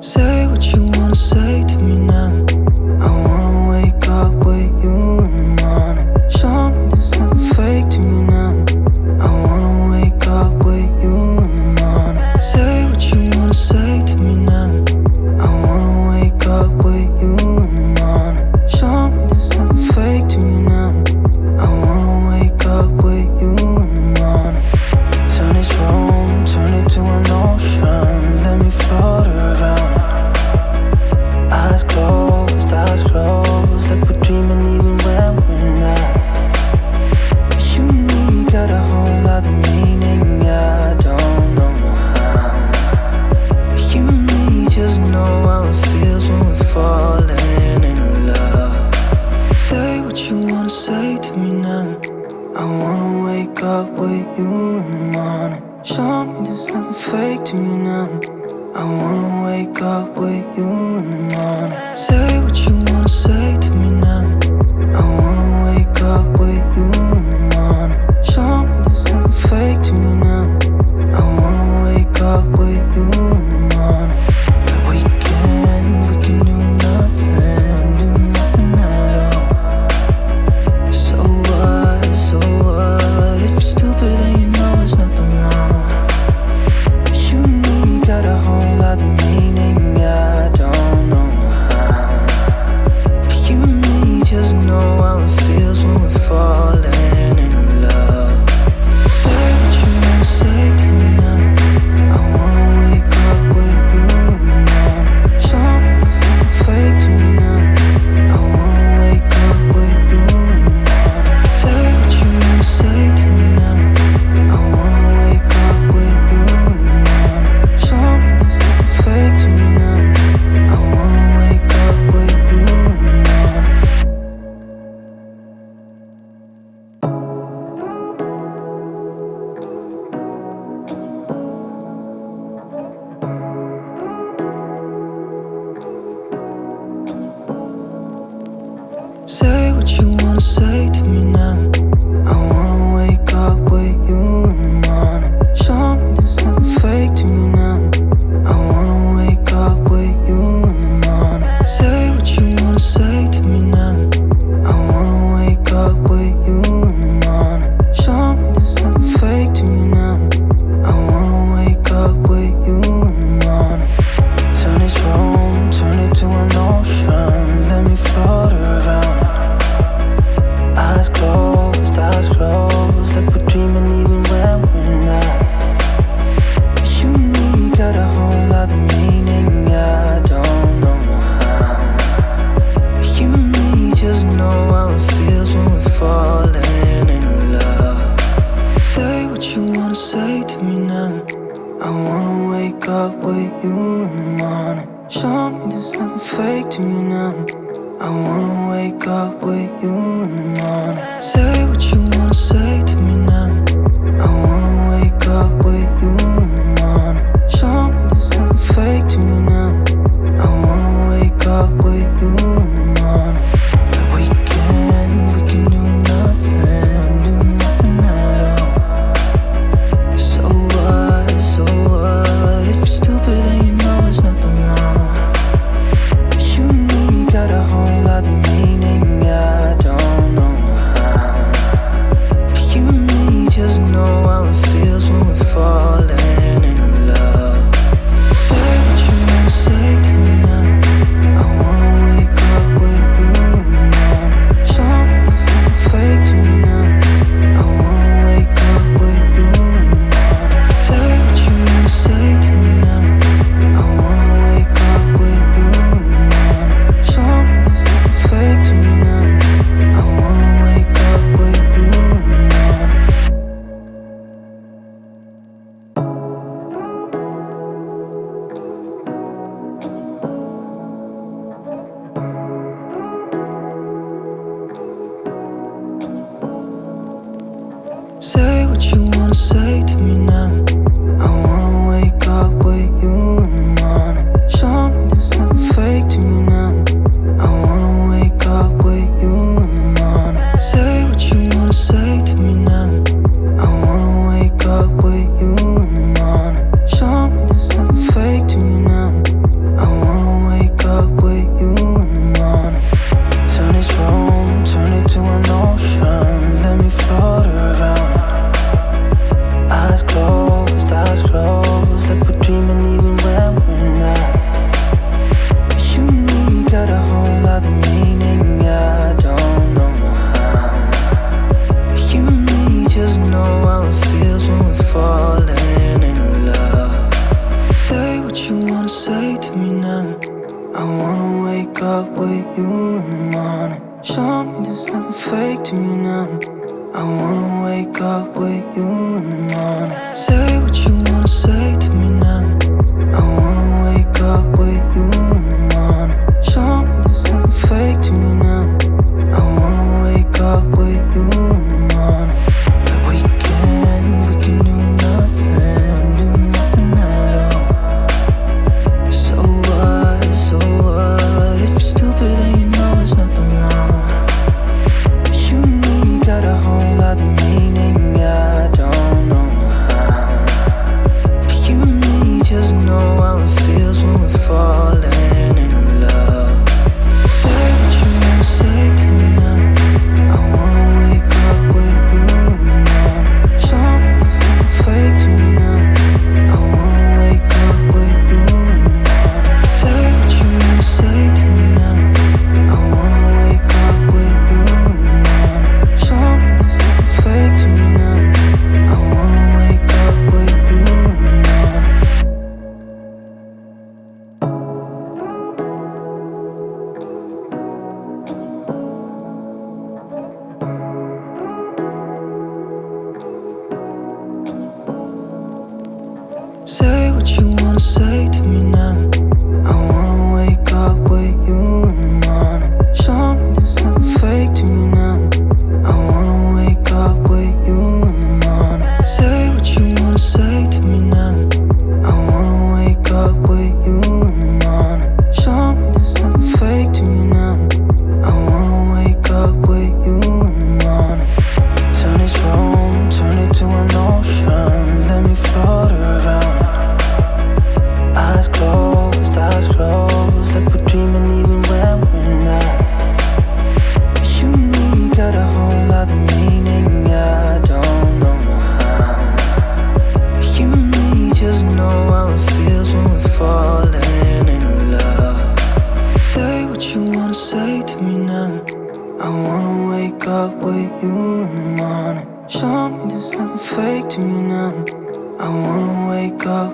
Say what you wanna say to me now. I wanna wake up with you in the morning. Show me there's nothing fake to me now. I wanna wake up with you in the morning. Say what you wanna say to me now. I wanna wake up with you in the morning. Show me there's nothing fake to me now. I wanna wake up with you in the morning. Turn this room, turn it to an ocean. Let me float around. Eyes closed, like we're dreaming even when we're not. You and me got a whole other meaning, I don't know how. You and me just know how it feels when we're falling in love. Say what you wanna say to me now. I wanna wake up with you in the morning. Show me there's nothing fake to me now. I wanna wake up with you in the morning. Say what you wanna say to me now. I wanna wake up with you in the morning. Show me there's nothing fake to me now. I wanna wake up with you in the morning. We can do nothing at all. So what? If you're stupid then you know there's nothing wrong. You and me got a whole other meaning, I don't know how. You and me just know how it feels when we're falling in love. Say what you wanna say to me now. I wanna wake up with you in the morning. Show me there's nothing fake to me now. I wanna wake up with you in the morning. Say what you wanna say to me now. I wanna wake up with you in the morning. Show me there's nothing fake to me now. I wanna wake up with you in the morning. Say what you wanna say to me now. I wanna wake up with you in the morning. Show me there's nothing fake to me now. I wanna wake up with you in the morning. Say what you wanna say to me now. I wanna wake up with you in the morning. Show me there's nothing fake to me now. I wanna wake up with you in the morning. Turn this room, turn it to an ocean. Let me float around. Eyes closed, like we're dreaming even when we're not. You and me got a whole other meaning, I don't know how. You and me just know how it feels when we're falling in love. Say what you wanna say to me now. I wanna wake up with you in the morning. Show me there's nothing fake to me now. I wanna wake up with you in the morning. Say what you wanna say to me now. I wanna wake up with you in the morning. Show me there's nothing fake to me now. I wanna wake up with you in the morning. We can do nothing at all. So what? If you're stupid then you know there's nothing wrong. You and me got a whole other meaning, I don't know how. You and me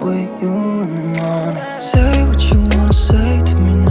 with you in the morning. Say what you wanna say to me